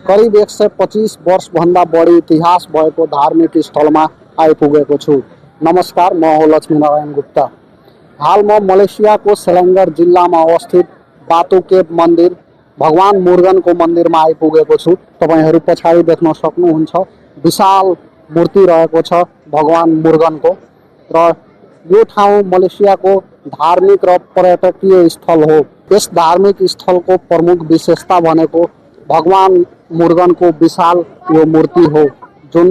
करीब 125 वर्षभन्दा बढी इतिहास भएको धार्मिक स्थलमा आइपुगेको छु। नमस्कार, म हो लक्ष्मीनारायण गुप्ता। हाल म मलेसियाको सेलाङ्गर जिल्लामा अवस्थित बातु केभ मन्दिर भगवान मुर्गनको मन्दिरमा आइपुगेको छु। तपाईहरू पछाडि देख्न सक्नुहुन्छ विशाल मूर्ति रहेको छ भगवान मुर्गनको, र यो ठाउँ मलेसियाको धार्मिक र पर्यटकीय स्थल हो। यस धार्मिक स्थलको प्रमुख विशेषता भनेको भगवान मुर्गनको विशाल यो मूर्ति हो, जुन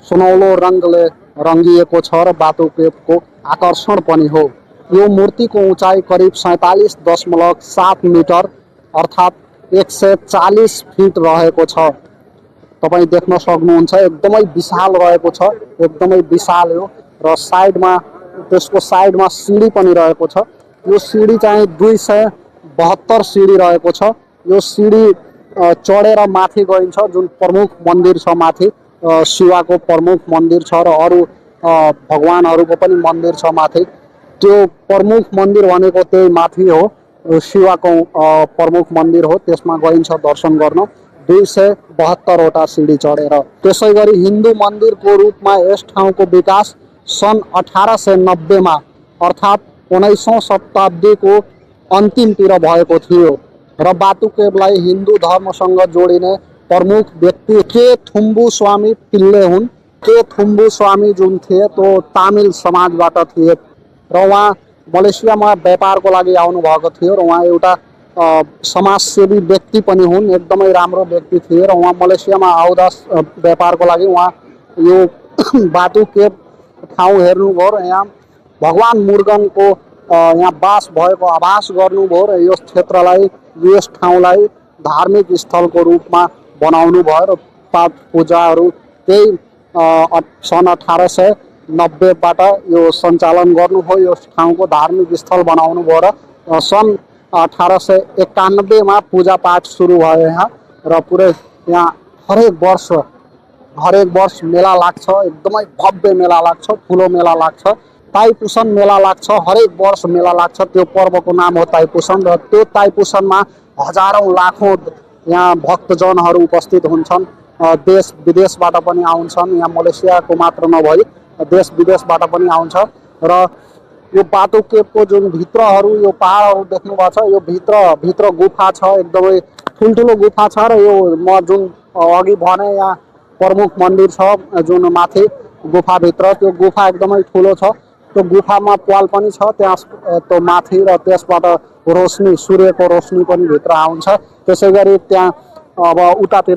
सुनौलो रङले रङ्गिएको छ र बातु केभको आकर्षण पनि हो। यो मूर्तिको उचाइ करिब 47.7 मिटर अर्थात् 140 फिट रहेको छ। तपाईँ देख्न सक्नुहुन्छ एकदमै विशाल रहेको छ, एकदमै विशाल हो। र त्यसको साइडमा सिडी पनि रहेको छ। यो सिडी चाहिँ 272 सिडी रहेको छ। यो सिडी चढेर माथि गइन्छ, जुन प्रमुख मन्दिर छ माथि, शिवको प्रमुख मन्दिर छ र अरू भगवानहरूको पनि मन्दिर छ माथि। त्यो प्रमुख मन्दिर भनेको त्यही माथि हो, शिवको प्रमुख मन्दिर हो। त्यसमा गइन्छ दर्शन गर्न 272 वटा सिडी चढेर। त्यसै गरी हिन्दू मन्दिरको रूपमा यस ठाउँको विकास सन् 1890 मा अर्थात् 19औं शताब्दीको अन्तिमतिर भएको थियो र बातु केभलाई हिन्दू धर्मसँग जोडिने प्रमुख व्यक्ति के थुम्बु स्वामी पिल्ले हुन्। के थुम्बु स्वामी जुन थिए त्यो तामिल समाजबाट थिए र उहाँ मलेसियामा व्यापारको लागि आउनुभएको थियो र उहाँ एउटा समाजसेवी व्यक्ति पनि हुन्। एकदमै राम्रो व्यक्ति थिए र उहाँ मलेसियामा आउँदा व्यापारको लागि उहाँ यो बातु केभ ठाउँ हेर्नुभयो र यहाँ भगवान मुर्गनको यहाँ बास भएको आभास गर्नुभयो र यस क्षेत्रलाई, यस ठाउँलाई धार्मिक स्थलको रूपमा बनाउनु भयो र पाठ पूजाहरू त्यही सन् 1890बाट यो सञ्चालन गर्नुभयो। यस ठाउँको धार्मिक स्थल बनाउनु भयो र सन् 1891 मा पूजापाठ सुरु भयो यहाँ। र पुरै यहाँ हरेक वर्ष मेला लाग्छ, एकदमै भव्य मेला लाग्छ, ठुलो मेला लाग्छ। ताइपुसन मेला लाग्छ, हरेक वर्ष मेला लाग्छ। त्यो पर्वको नाम हो ताइपुसन र त्यो ताइपुसनमा हजारौँ लाखौँ यहाँ भक्तजनहरू उपस्थित हुन्छन्। देश विदेशबाट पनि आउँछन्, यहाँ मलेसियाको मात्र नभई देश विदेशबाट पनि आउँछ। र यो बातु केभको जुन भित्रहरू, यो पहाडहरू देख्नु भएको छ, यो भित्र गुफा छ, एकदमै ठुल्ठुलो गुफा छ। र यो म जुन अघि भने यहाँ प्रमुख मन्दिर छ जुन माथि गुफाभित्र, त्यो गुफा एकदमै ठुलो छ। त्यो गुफामा प्वाल पनि छ त्यहाँ त्यो माथि, र त्यसबाट रोशनी, सूर्यको रोशनी पनि भित्र आउँछ। त्यसै गरी त्यहाँ अब उतातिर